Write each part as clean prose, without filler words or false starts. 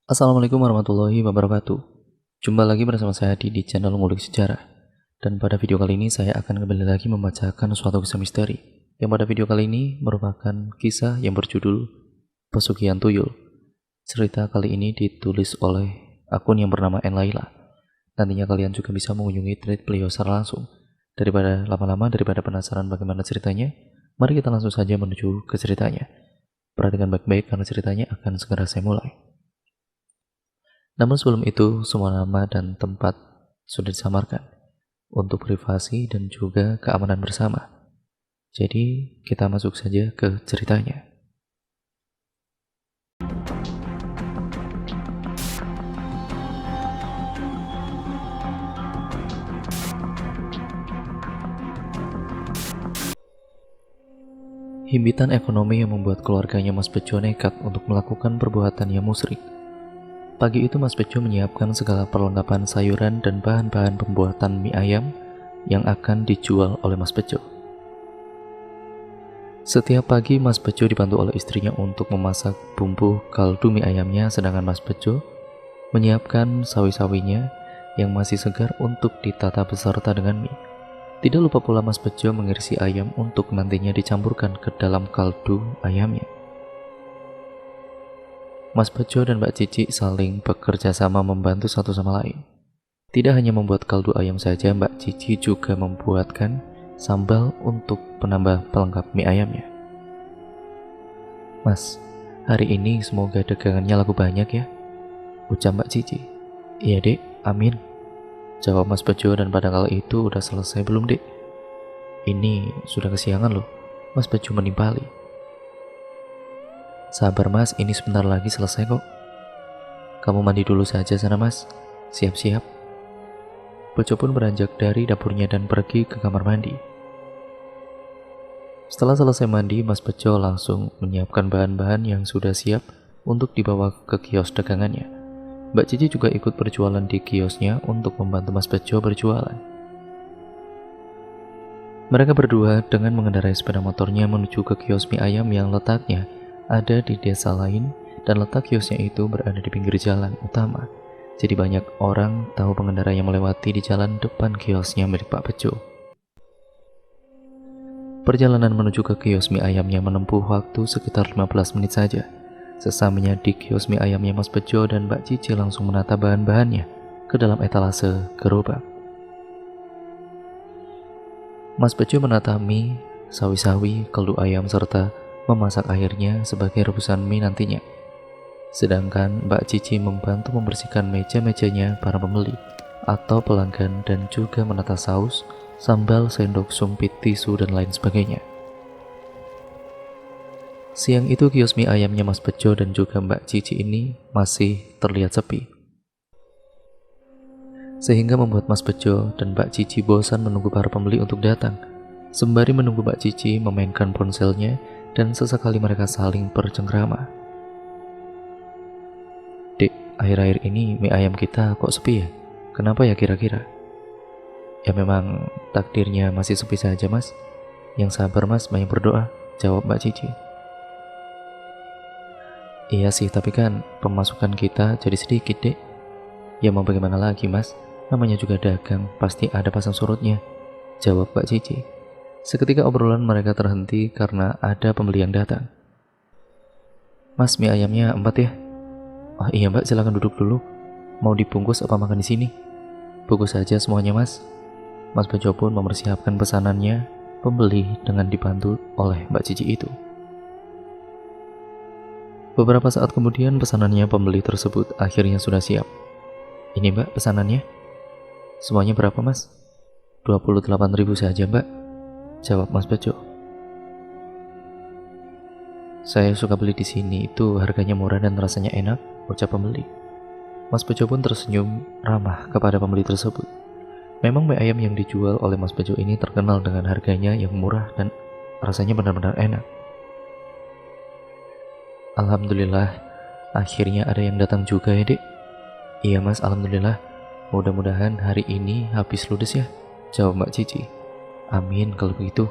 Assalamualaikum warahmatullahi wabarakatuh. Jumpa lagi bersama saya di channel Ngulik Sejarah. Dan pada video kali ini saya akan kembali lagi membacakan suatu kisah misteri. Yang pada video kali ini merupakan kisah yang berjudul Pesugihan Tuyul. Cerita kali ini ditulis oleh akun yang bernama Enlaila. Nantinya kalian juga bisa mengunjungi thread beliau secara langsung. Daripada lama-lama, daripada penasaran bagaimana ceritanya, mari kita langsung saja menuju ke ceritanya. Perhatikan baik-baik karena ceritanya akan segera saya mulai. Namun sebelum itu, semua nama dan tempat sudah disamarkan untuk privasi dan juga keamanan bersama. Jadi, kita masuk saja ke ceritanya. Himpitan ekonomi yang membuat keluarganya Mas Bejo nekat untuk melakukan perbuatan yang musyrik. Pagi itu Mas Bejo menyiapkan segala perlengkapan sayuran dan bahan-bahan pembuatan mie ayam yang akan dijual oleh Mas Bejo. Setiap pagi Mas Bejo dibantu oleh istrinya untuk memasak bumbu kaldu mie ayamnya, sedangkan Mas Bejo menyiapkan sawi-sawinya yang masih segar untuk ditata beserta dengan mie. Tidak lupa pula Mas Bejo mengirisi ayam untuk nantinya dicampurkan ke dalam kaldu ayamnya. Mas Bejo dan Mbak Cici saling bekerja sama membantu satu sama lain. Tidak hanya membuat kaldu ayam saja, Mbak Cici juga membuatkan sambal untuk penambah pelengkap mie ayamnya. "Mas, hari ini semoga dagangannya laku banyak ya," ucap Mbak Cici. "Iya dek, amin," jawab Mas Bejo, dan pada kala itu udah selesai belum dek? "Ini sudah kesiangan loh," Mas Bejo menimpali. "Sabar mas, ini sebentar lagi selesai kok. Kamu mandi dulu saja sana mas, siap-siap." Bejo pun beranjak dari dapurnya dan pergi ke kamar mandi. Setelah selesai mandi, Mas Bejo langsung menyiapkan bahan-bahan yang sudah siap untuk dibawa ke kios dagangannya. Mbak Cici juga ikut berjualan di kiosnya untuk membantu Mas Bejo berjualan. Mereka berdua dengan mengendarai sepeda motornya menuju ke kios mie ayam yang letaknya ada di desa lain, dan letak kiosnya itu berada di pinggir jalan utama. Jadi banyak orang tahu pengendara yang melewati di jalan depan kiosnya milik Pak Bejo. Perjalanan menuju ke kios mie ayamnya menempuh waktu sekitar 15 menit saja. Sesamanya di kios mie ayamnya, Mas Bejo dan Mbak Cici langsung menata bahan-bahannya ke dalam etalase gerobak. Mas Bejo menata mie, sawi-sawi, kaldu ayam, serta memasak airnya sebagai rebusan mie nantinya. Sedangkan Mbak Cici membantu membersihkan meja-mejanya para pembeli atau pelanggan dan juga menata saus, sambal, sendok, sumpit, tisu, dan lain sebagainya. Siang itu kios mie ayamnya Mas Bejo dan juga Mbak Cici ini masih terlihat sepi, sehingga membuat Mas Bejo dan Mbak Cici bosan menunggu para pembeli untuk datang. Sembari menunggu, Mbak Cici memainkan ponselnya dan sesekali mereka saling bercengkrama. "Dek, akhir-akhir ini mie ayam kita kok sepi ya? Kenapa ya kira-kira?" "Ya memang takdirnya masih sepi saja mas. Yang sabar mas, banyak berdoa," jawab Mbak Cici. "Iya sih, tapi kan pemasukan kita jadi sedikit dek." "Ya mau bagaimana lagi mas, namanya juga dagang, pasti ada pasang surutnya," jawab Mbak Cici. Seketika obrolan mereka terhenti karena ada pembeli yang datang. "Mas, mie ayamnya 4 ya?" "Oh iya mbak, silakan duduk dulu. Mau dibungkus apa makan di sini?" "Bungkus saja semuanya mas." Mas Bejo pun mempersiapkan pesanannya pembeli dengan dibantu oleh Mbak Cici itu. Beberapa saat kemudian pesanannya pembeli tersebut akhirnya sudah siap. "Ini mbak pesanannya." "Semuanya berapa mas?" 28.000 saja mbak," jawab Mas Bejo. "Saya suka beli di sini, itu harganya murah dan rasanya enak," ucap pembeli. Mas Bejo pun tersenyum ramah kepada pembeli tersebut. Memang mie ayam yang dijual oleh Mas Bejo ini terkenal dengan harganya yang murah dan rasanya benar-benar enak. "Alhamdulillah, akhirnya ada yang datang juga ya dek." "Iya mas, alhamdulillah. Mudah-mudahan hari ini habis ludes ya," jawab Mbak Cici. "Amin kalau begitu."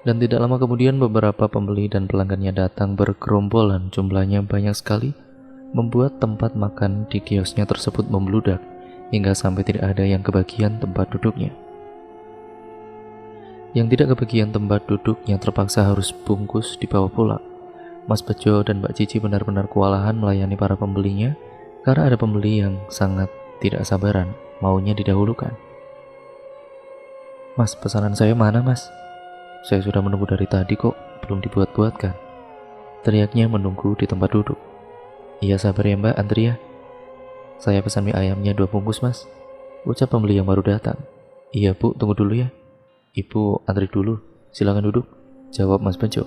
Dan tidak lama kemudian beberapa pembeli dan pelanggannya datang bergerombolan, jumlahnya banyak sekali, membuat tempat makan di kiosnya tersebut membludak, hingga sampai tidak ada yang kebagian tempat duduknya. Yang tidak kebagian tempat duduknya terpaksa harus bungkus dibawa pulang. Mas Bejo dan Mbak Cici benar-benar kewalahan melayani para pembelinya, karena ada pembeli yang sangat tidak sabaran, maunya didahulukan. "Mas, pesanan saya mana, Mas? Saya sudah menunggu dari tadi kok, belum dibuat-buatkan," teriaknya menunggu di tempat duduk. "Iya sabar ya Mbak, antri ya. Saya pesan mie ayamnya 2 bungkus Mas," ucap pembeli yang baru datang. "Iya Bu, tunggu dulu ya." "Ibu antri dulu, silakan duduk," jawab Mas Bejo.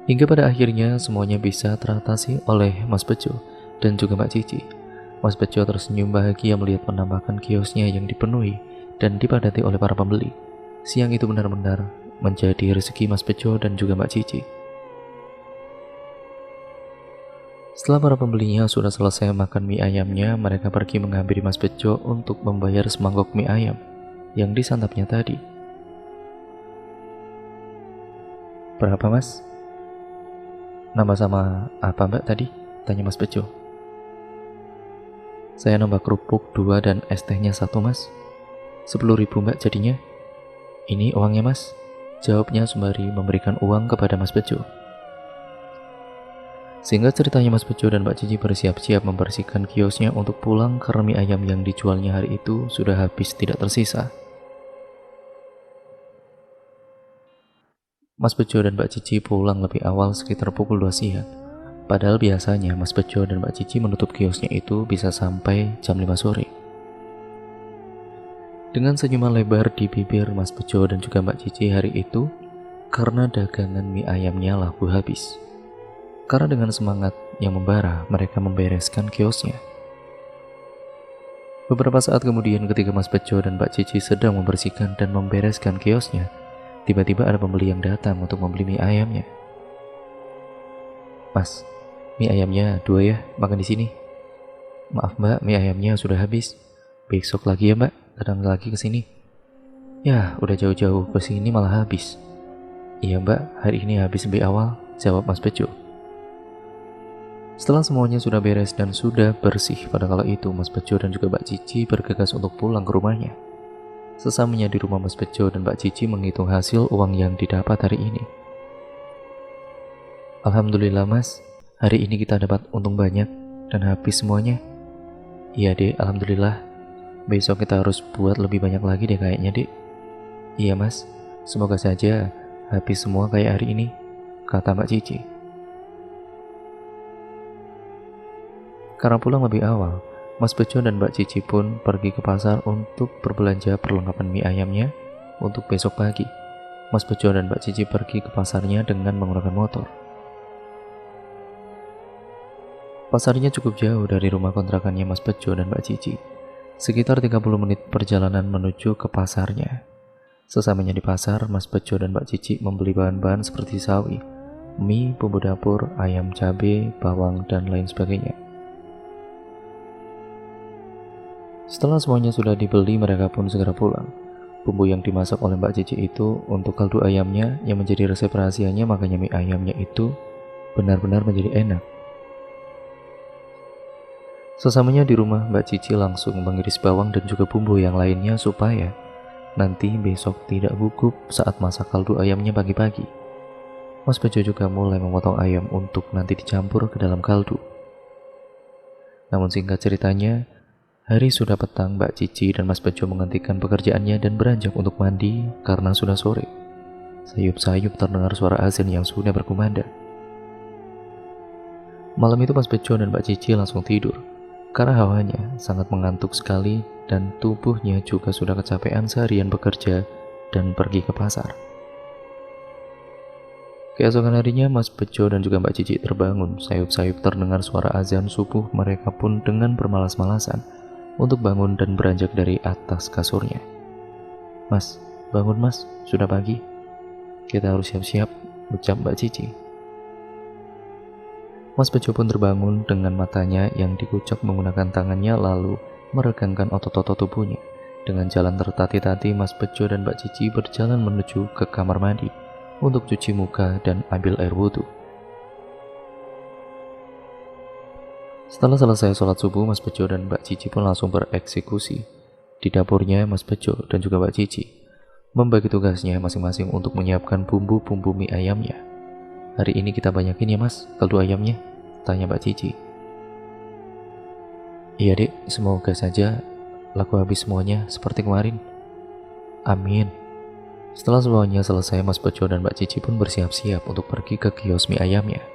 Hingga pada akhirnya semuanya bisa teratasi oleh Mas Bejo dan juga Mbak Cici. Mas Bejo tersenyum bahagia melihat penampakan kiosnya yang dipenuhi dan dipadati oleh para pembeli. Siang itu benar-benar menjadi rezeki Mas Bejo dan juga Mbak Cici. Setelah para pembelinya sudah selesai makan mie ayamnya, mereka pergi menghampiri Mas Bejo untuk membayar semangkok mie ayam yang disantapnya tadi. "Berapa Mas?" "Nambah sama apa Mbak tadi?" tanya Mas Bejo. "Saya nambah kerupuk 2 dan es tehnya 1 Mas. 10.000 Mbak jadinya." "Ini uangnya Mas," jawabnya sembari memberikan uang kepada Mas Bejo. Sehingga ceritanya Mas Bejo dan Mbak Cici bersiap-siap membersihkan kiosnya untuk pulang karena mie ayam yang dijualnya hari itu sudah habis tidak tersisa. Mas Bejo dan Mbak Cici pulang lebih awal sekitar pukul 2 siang. Padahal biasanya Mas Bejo dan Mbak Cici menutup kiosnya itu bisa sampai jam 5 sore. Dengan senyuman lebar di bibir Mas Bejo dan juga Mbak Cici hari itu, karena dagangan mie ayamnya laku habis. Karena dengan semangat yang membara, mereka membereskan kiosnya. Beberapa saat kemudian ketika Mas Bejo dan Mbak Cici sedang membersihkan dan membereskan kiosnya, tiba-tiba ada pembeli yang datang untuk membeli mie ayamnya. "Mas, mie ayamnya 2 ya, makan di sini." "Maaf Mbak, mie ayamnya sudah habis. Besok lagi ya Mbak, datang lagi ke sini." "Ya, udah jauh-jauh ke sini malah habis." "Iya Mbak, hari ini habis lebih awal," jawab Mas Bejo. Setelah semuanya sudah beres dan sudah bersih pada kala itu, Mas Bejo dan juga Mbak Cici bergegas untuk pulang ke rumahnya. Sesamanya di rumah, Mas Bejo dan Mbak Cici menghitung hasil uang yang didapat hari ini. "Alhamdulillah Mas, hari ini kita dapat untung banyak dan habis semuanya." "Iya Dek, Alhamdulillah. Besok kita harus buat lebih banyak lagi deh kayaknya Dek." "Iya Mas, semoga saja habis semua kayak hari ini," kata Mbak Cici. Karena pulang lebih awal, Mas Bejo dan Mbak Cici pun pergi ke pasar untuk berbelanja perlengkapan mie ayamnya untuk besok pagi. Mas Bejo dan Mbak Cici pergi ke pasarnya dengan menggunakan motor. Pasarnya cukup jauh dari rumah kontrakannya Mas Bejo dan Mbak Cici, sekitar 30 menit perjalanan menuju ke pasarnya. Sesamanya di pasar, Mas Bejo dan Mbak Cici membeli bahan-bahan seperti sawi, mie, bumbu dapur, ayam cabai, bawang, dan lain sebagainya. Setelah semuanya sudah dibeli, mereka pun segera pulang. Bumbu yang dimasak oleh Mbak Cici itu untuk kaldu ayamnya yang menjadi resep rahasianya, makanya mie ayamnya itu benar-benar menjadi enak. Sesamanya di rumah, Mbak Cici langsung mengiris bawang dan juga bumbu yang lainnya supaya nanti besok tidak gugup saat masak kaldu ayamnya pagi-pagi. Mas Bejo juga mulai memotong ayam untuk nanti dicampur ke dalam kaldu. Namun singkat ceritanya, hari sudah petang. Mbak Cici dan Mas Bejo menghentikan pekerjaannya dan beranjak untuk mandi karena sudah sore. Sayup-sayup terdengar suara azan yang sudah berkumandang. Malam itu Mas Bejo dan Mbak Cici langsung tidur karena hawanya sangat mengantuk sekali dan tubuhnya juga sudah kecapean seharian bekerja dan pergi ke pasar. Keesokan harinya, Mas Bejo dan juga Mbak Cici terbangun. Sayup-sayup terdengar suara azan subuh. Mereka pun dengan bermalas-malasan untuk bangun dan beranjak dari atas kasurnya. "Mas, bangun Mas, sudah pagi. Kita harus siap-siap," ucap Mbak Cici. Mas Bejo pun terbangun dengan matanya yang dikucek menggunakan tangannya lalu meregangkan otot-otot tubuhnya. Dengan jalan tertati-tati, Mas Bejo dan Mbak Cici berjalan menuju ke kamar mandi untuk cuci muka dan ambil air wudhu. Setelah selesai sholat subuh, Mas Bejo dan Mbak Cici pun langsung bereksekusi. Di dapurnya, Mas Bejo dan juga Mbak Cici membagi tugasnya masing-masing untuk menyiapkan bumbu-bumbu mie ayamnya. Hari ini kita banyakin ya Mas, kaldu ayamnya? Tanya Mbak Cici. Iya dek, semoga saja laku habis semuanya seperti kemarin. Amin. Setelah semuanya selesai, Mas Bejo dan Mbak Cici pun bersiap-siap untuk pergi ke kios mie ayamnya.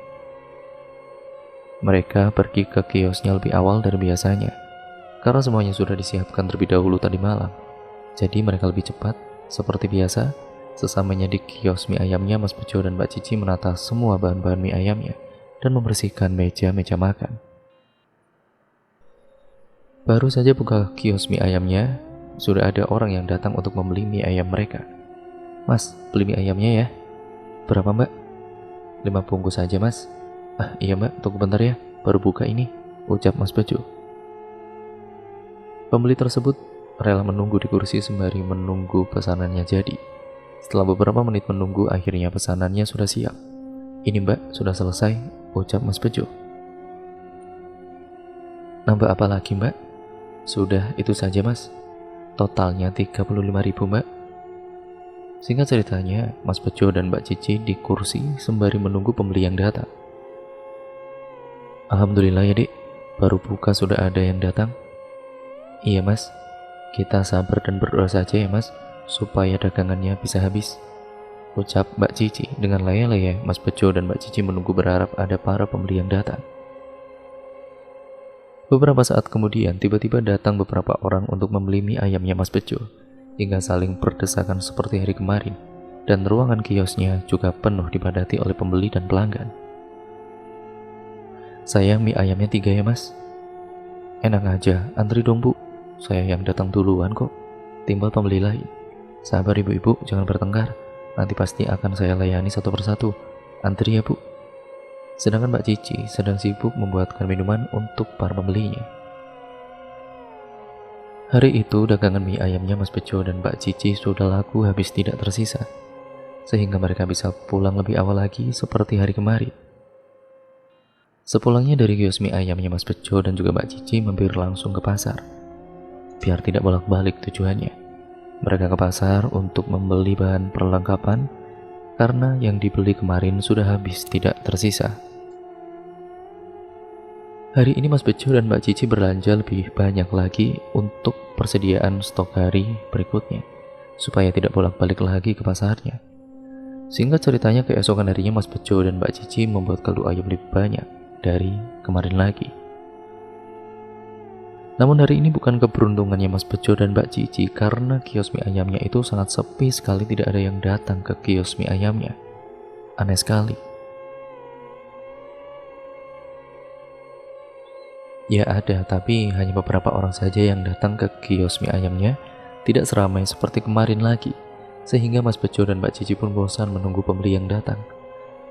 Mereka pergi ke kiosnya lebih awal dari biasanya, karena semuanya sudah disiapkan terlebih dahulu tadi malam. Jadi mereka lebih cepat. Seperti biasa, sesamanya di kios mie ayamnya, Mas Bejo dan Mbak Cici menata semua bahan-bahan mie ayamnya dan membersihkan meja-meja makan. Baru saja buka kios mie ayamnya, sudah ada orang yang datang untuk membeli mie ayam mereka. Mas, beli mie ayamnya ya. Berapa Mbak? 5 bungkus saja Mas. Ah iya Mbak, tunggu bentar ya, baru buka ini, ucap Mas Bejo. Pembeli tersebut rela menunggu di kursi sembari menunggu pesanannya jadi. Setelah beberapa menit menunggu, akhirnya pesanannya sudah siap. Ini Mbak, sudah selesai, ucap Mas Bejo. Nambah apa lagi Mbak? Sudah, itu saja Mas. Totalnya 35.000 Mbak. Singkat ceritanya, Mas Bejo dan Mbak Cici di kursi sembari menunggu pembeli yang datang. Alhamdulillah ya dek, baru buka sudah ada yang datang. Iya Mas, kita sabar dan berdoa saja ya Mas, supaya dagangannya bisa habis, ucap Mbak Cici. Dengan laya-laya, Mas Bejo dan Mbak Cici menunggu berharap ada para pembeli yang datang. Beberapa saat kemudian, tiba-tiba datang beberapa orang untuk membeli mie ayamnya Mas Bejo, hingga saling berdesakan seperti hari kemarin, dan ruangan kiosnya juga penuh dipadati oleh pembeli dan pelanggan. Saya mie ayamnya 3 ya Mas. Enak aja, antri dong Bu, saya yang datang duluan kok, timbal pembeli lain. Sabar ibu-ibu, jangan bertengkar, nanti pasti akan saya layani satu persatu. Antri ya Bu. Sedangkan Mbak Cici sedang sibuk membuatkan minuman untuk para pembelinya. Hari itu dagangan mie ayamnya Mas Bejo dan Mbak Cici sudah laku habis tidak tersisa, sehingga mereka bisa pulang lebih awal lagi seperti hari kemarin. Sepulangnya dari kios mie ayamnya Mas Bejo dan juga Mbak Cici mampir langsung ke pasar. Biar tidak bolak-balik tujuannya, mereka ke pasar untuk membeli bahan perlengkapan karena yang dibeli kemarin sudah habis tidak tersisa. Hari ini Mas Bejo dan Mbak Cici belanja lebih banyak lagi untuk persediaan stok hari berikutnya, supaya tidak bolak-balik lagi ke pasarnya. Singkat ceritanya, keesokan harinya Mas Bejo dan Mbak Cici membuat kaldu ayam lebih banyak dari kemarin lagi. Namun hari ini bukan keberuntungannya Mas Bejo dan Mbak Cici, karena kios mie ayamnya itu sangat sepi sekali, tidak ada yang datang ke kios mie ayamnya. Aneh sekali. Ya ada, tapi hanya beberapa orang saja yang datang ke kios mie ayamnya, tidak seramai seperti kemarin lagi, sehingga Mas Bejo dan Mbak Cici pun bosan menunggu pembeli yang datang.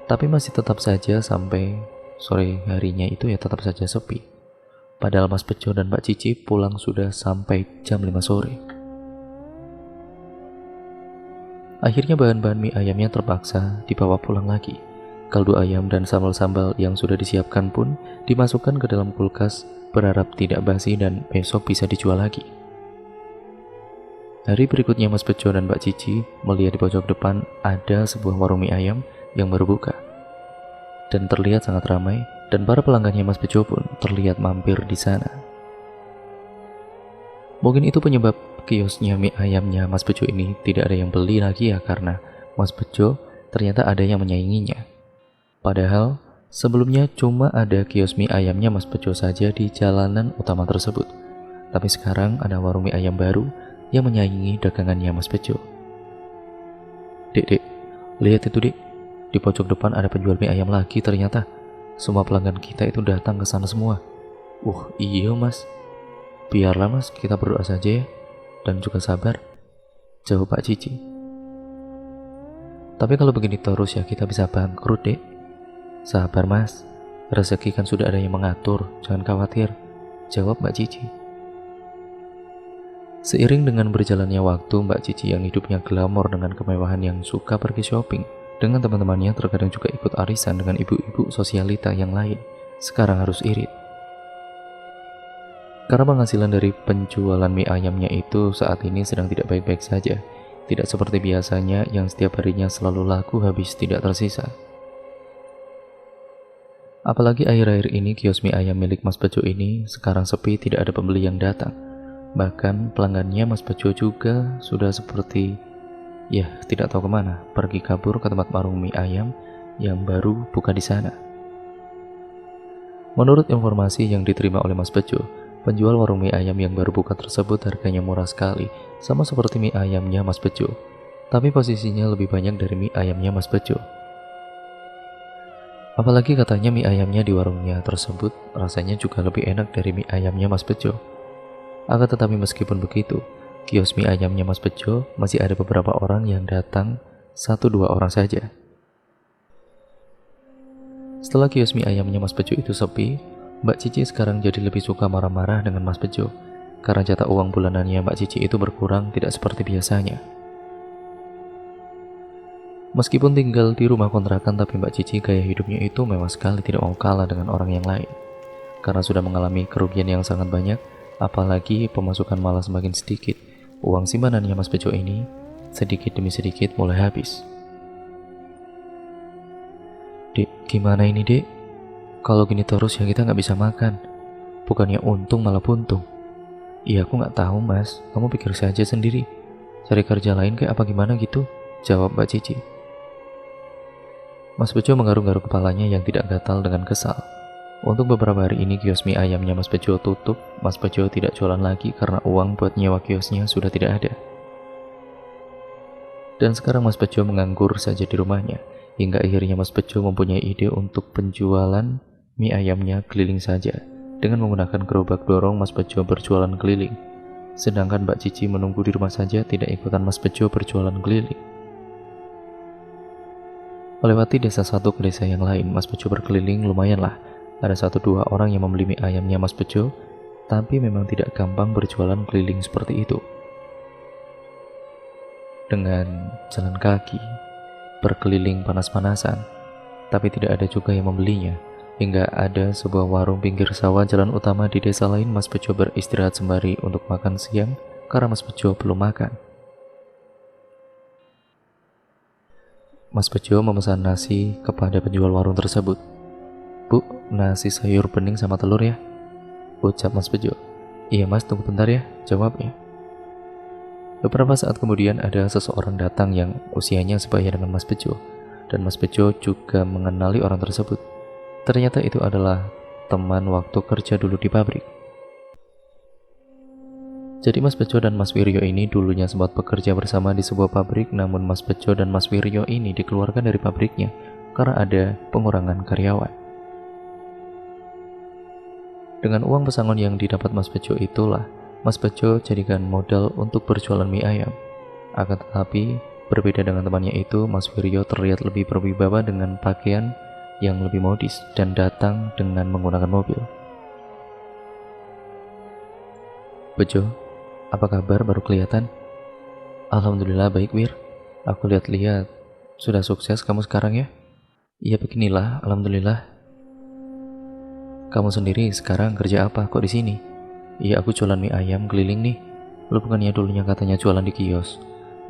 Tapi masih tetap saja sampai sore harinya itu ya tetap saja sepi. Padahal Mas Bejo dan Mbak Cici pulang sudah sampai jam 5 sore. Akhirnya bahan-bahan mie ayamnya terpaksa dibawa pulang lagi. Kaldu ayam dan sambal-sambal yang sudah disiapkan pun dimasukkan ke dalam kulkas, berharap tidak basi dan besok bisa dijual lagi. Hari berikutnya Mas Bejo dan Mbak Cici melihat di pojok depan ada sebuah warung mie ayam yang baru buka dan terlihat sangat ramai, dan para pelanggannya Mas Bejo pun terlihat mampir di sana. Mungkin itu penyebab kiosnya mie ayamnya Mas Bejo ini tidak ada yang beli lagi ya, karena Mas Bejo ternyata ada yang menyainginya. Padahal sebelumnya cuma ada kios mie ayamnya Mas Bejo saja di jalanan utama tersebut. Tapi sekarang ada warung mie ayam baru yang menyaingi dagangannya Mas Bejo. Dek, lihat itu dek, di pojok depan ada penjual mie ayam lagi ternyata. Semua pelanggan kita itu datang ke sana semua. Iya Mas. Biarlah Mas, kita berdoa saja ya, dan juga sabar, jawab Pak Cici. Tapi kalau begini terus ya kita bisa bangkrut dek. Sabar Mas, rezeki kan sudah ada yang mengatur, jangan khawatir, jawab Mbak Cici. Seiring dengan berjalannya waktu, Mbak Cici yang hidupnya glamor dengan kemewahan yang suka pergi shopping dengan teman-temannya, terkadang juga ikut arisan dengan ibu-ibu sosialita yang lain, sekarang harus irit. Karena penghasilan dari penjualan mie ayamnya itu saat ini sedang tidak baik-baik saja. Tidak seperti biasanya yang setiap harinya selalu laku habis tidak tersisa. Apalagi akhir-akhir ini kios mie ayam milik Mas Bejo ini sekarang sepi, tidak ada pembeli yang datang. Bahkan pelanggannya Mas Bejo juga sudah seperti, ya tidak tahu kemana, pergi kabur ke tempat warung mie ayam yang baru buka di sana. Menurut informasi yang diterima oleh Mas Bejo, penjual warung mie ayam yang baru buka tersebut harganya murah sekali, sama seperti mie ayamnya Mas Bejo. Tapi posisinya lebih banyak dari mie ayamnya Mas Bejo. Apalagi katanya mie ayamnya di warungnya tersebut rasanya juga lebih enak dari mie ayamnya Mas Bejo. Akan tetapi meskipun begitu, kios mie ayamnya Mas Bejo masih ada beberapa orang yang datang, 1-2 orang saja. Setelah kios mie ayamnya Mas Bejo itu sepi, Mbak Cici sekarang jadi lebih suka marah-marah dengan Mas Bejo, karena jatah uang bulanannya Mbak Cici itu berkurang tidak seperti biasanya. Meskipun tinggal di rumah kontrakan, tapi Mbak Cici gaya hidupnya itu mewah sekali, tidak mau kalah dengan orang yang lain. Karena sudah mengalami kerugian yang sangat banyak, apalagi pemasukan malah semakin sedikit, uang simpanannya Mas Bejo ini sedikit demi sedikit mulai habis. Dek, gimana ini dek? Kalau gini terus ya kita nggak bisa makan. Bukannya untung malah buntung. Iya aku nggak tahu mas, kamu pikir saja sendiri. Cari kerja lain kayak apa gimana gitu? Jawab Mbak Cici. Mas Bejo menggaruk-garuk kepalanya yang tidak gatal dengan kesal. Untuk beberapa hari ini kios mie ayamnya Mas Bejo tutup. Mas Bejo tidak jualan lagi karena uang buat nyewa kiosnya sudah tidak ada. Dan sekarang Mas Bejo menganggur saja di rumahnya. Hingga akhirnya Mas Bejo mempunyai ide untuk penjualan mie ayamnya keliling saja. Dengan menggunakan gerobak dorong, Mas Bejo berjualan keliling. Sedangkan Mbak Cici menunggu di rumah saja, tidak ikutan Mas Bejo berjualan keliling. Melewati desa satu ke desa yang lain, Mas Bejo berkeliling lumayanlah. Ada 1-2 orang yang membeli mie ayamnya Mas Bejo, tapi memang tidak gampang berjualan keliling seperti itu. Dengan jalan kaki, berkeliling panas-panasan, tapi tidak ada juga yang membelinya. Hingga ada sebuah warung pinggir sawah jalan utama di desa lain, Mas Bejo beristirahat sembari untuk makan siang karena Mas Bejo belum makan. Mas Bejo memesan nasi kepada penjual warung tersebut. Bu, nasi sayur bening sama telur ya? Ucap Mas Bejo. Iya mas, tunggu bentar ya, jawabnya. Beberapa saat kemudian ada seseorang datang yang usianya sebaya dengan Mas Bejo, dan Mas Bejo juga mengenali orang tersebut. Ternyata itu adalah teman waktu kerja dulu di pabrik. Jadi Mas Bejo dan Mas Wiryo ini dulunya sempat bekerja bersama di sebuah pabrik, namun Mas Bejo dan Mas Wiryo ini dikeluarkan dari pabriknya karena ada pengurangan karyawan. Dengan uang pesangon yang didapat Mas Bejo itulah Mas Bejo jadikan modal untuk berjualan mie ayam. Akan tetapi berbeda dengan temannya itu, Mas Wiryo terlihat lebih berwibawa dengan pakaian yang lebih modis dan datang dengan menggunakan mobil. Bejo, apa kabar baru kelihatan? Alhamdulillah baik Wir. Aku lihat-lihat sudah sukses kamu sekarang ya? Iya beginilah, alhamdulillah. Kamu sendiri sekarang kerja apa kok di sini? Iya aku jualan mie ayam keliling nih. Lu bukannya dulunya katanya jualan di kios?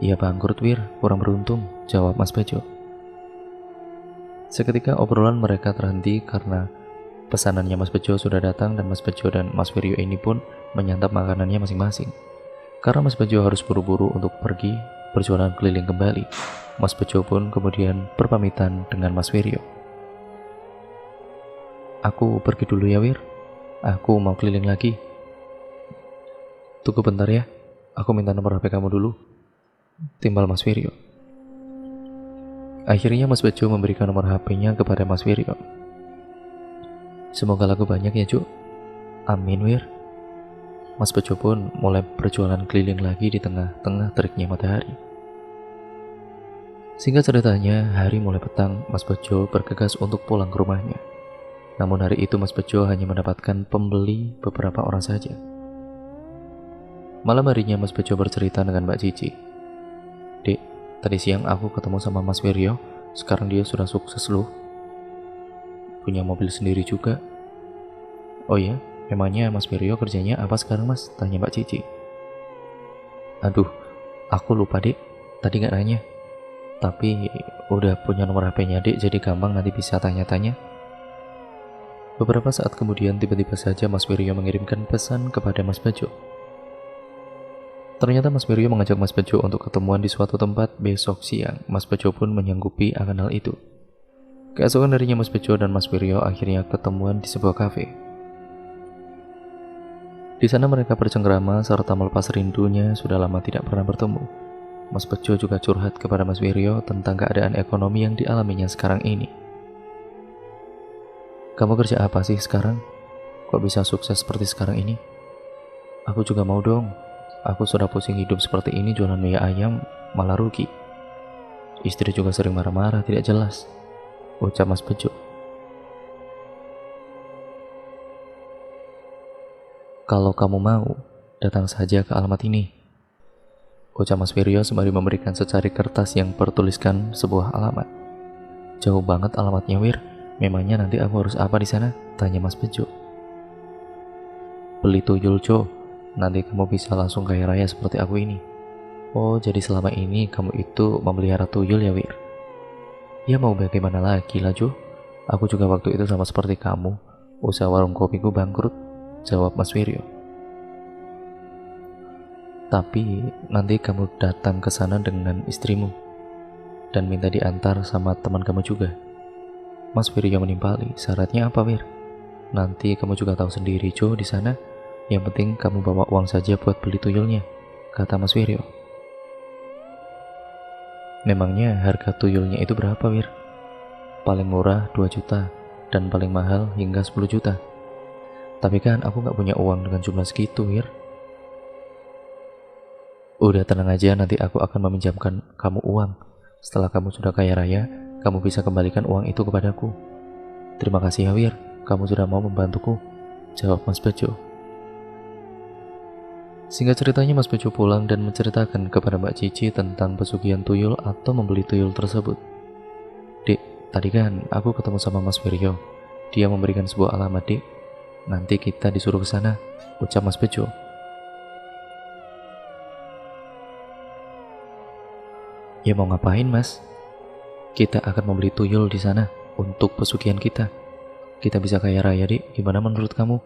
Iya bangkrut Wir, kurang beruntung, jawab Mas Bejo. Seketika obrolan mereka terhenti karena pesanannya Mas Bejo sudah datang dan Mas Bejo dan Mas Wiryo ini pun menyantap makanannya masing-masing. Karena Mas Bejo harus buru-buru untuk pergi berjualan keliling kembali, Mas Bejo pun kemudian berpamitan dengan Mas Wiryo. Aku pergi dulu ya Wir, aku mau keliling lagi. Tunggu bentar ya, aku minta nomor HP kamu dulu, timbal Mas Wiryo. Akhirnya Mas Bejo memberikan nomor HP-nya kepada Mas Wiryo. Semoga laku banyak ya Cuk. Amin Wir. Mas Bejo pun mulai berjualan keliling lagi di tengah-tengah teriknya matahari. Singkat ceritanya, hari mulai petang, Mas Bejo bergegas untuk pulang ke rumahnya. Namun hari itu Mas Bejo hanya mendapatkan pembeli beberapa orang saja. Malam harinya Mas Bejo bercerita dengan Mbak Cici. Dek, tadi siang aku ketemu sama Mas Wiryo. Sekarang dia sudah sukses loh. Punya mobil sendiri juga. Oh ya, memangnya Mas Wiryo kerjanya apa sekarang Mas? Tanya Mbak Cici. Aduh, aku lupa dek. Tadi nggak nanya. Tapi udah punya nomor HP-nya dek, jadi gampang nanti bisa tanya-tanya. Beberapa saat kemudian tiba-tiba saja Mas Wiryo mengirimkan pesan kepada Mas Bejo. Ternyata Mas Wiryo mengajak Mas Bejo untuk ketemuan di suatu tempat besok siang. Mas Bejo pun menyanggupi akan hal itu. Keesokan harinya Mas Bejo dan Mas Wiryo akhirnya ketemuan di sebuah kafe. Di sana mereka bercengkrama serta melepas rindunya sudah lama tidak pernah bertemu. Mas Bejo juga curhat kepada Mas Wiryo tentang keadaan ekonomi yang dialaminya sekarang ini. Kamu kerja apa sih sekarang? Kok bisa sukses seperti sekarang ini? Aku juga mau dong. Aku sudah pusing hidup seperti ini, jualan mie ayam malah rugi. Istri juga sering marah-marah tidak jelas, ucap Mas Bejo. Kalau kamu mau, datang saja ke alamat ini, ucap Mas Wiryo sembari memberikan secari kertas yang bertuliskan sebuah alamat. Jauh banget alamatnya, Wir. Memangnya nanti aku harus apa di sana? Tanya Mas Bejo. Beli tuyul, Jo. Nanti kamu bisa langsung kaya raya seperti aku ini. Oh, jadi selama ini kamu itu memelihara tuyul ya, Wir? Ya mau bagaimana lagi lah, Jo. Aku juga waktu itu sama seperti kamu. Usaha warung kopiku bangkrut, jawab Mas Wiryo. Tapi nanti kamu datang ke sana dengan istrimu dan minta diantar sama teman kamu juga. Mas Wiryo menimpali, syaratnya apa, Wir? Nanti kamu juga tahu sendiri, Jo, di sana. Yang penting kamu bawa uang saja buat beli tuyulnya, kata Mas Wiryo. Memangnya harga tuyulnya itu berapa, Wir? Paling murah 2 juta dan paling mahal hingga 10 juta. Tapi kan aku gak punya uang dengan jumlah segitu, Wir. Udah tenang aja, nanti aku akan meminjamkan kamu uang. Setelah kamu sudah kaya raya, kamu bisa kembalikan uang itu kepadaku. Terima kasih ya, Wir. Kamu sudah mau membantuku, jawab Mas Bejo. Singkat ceritanya Mas Bejo pulang dan menceritakan kepada Mbak Cici tentang pesugihan tuyul atau membeli tuyul tersebut. Dek, tadi kan aku ketemu sama Mas Wiryo. Dia memberikan sebuah alamat, Dek. Nanti kita disuruh ke sana, ucap Mas Bejo. Ya mau ngapain, Mas? Kita akan membeli tuyul di sana untuk pesugihan kita. Kita bisa kaya raya, Dek. Gimana menurut kamu?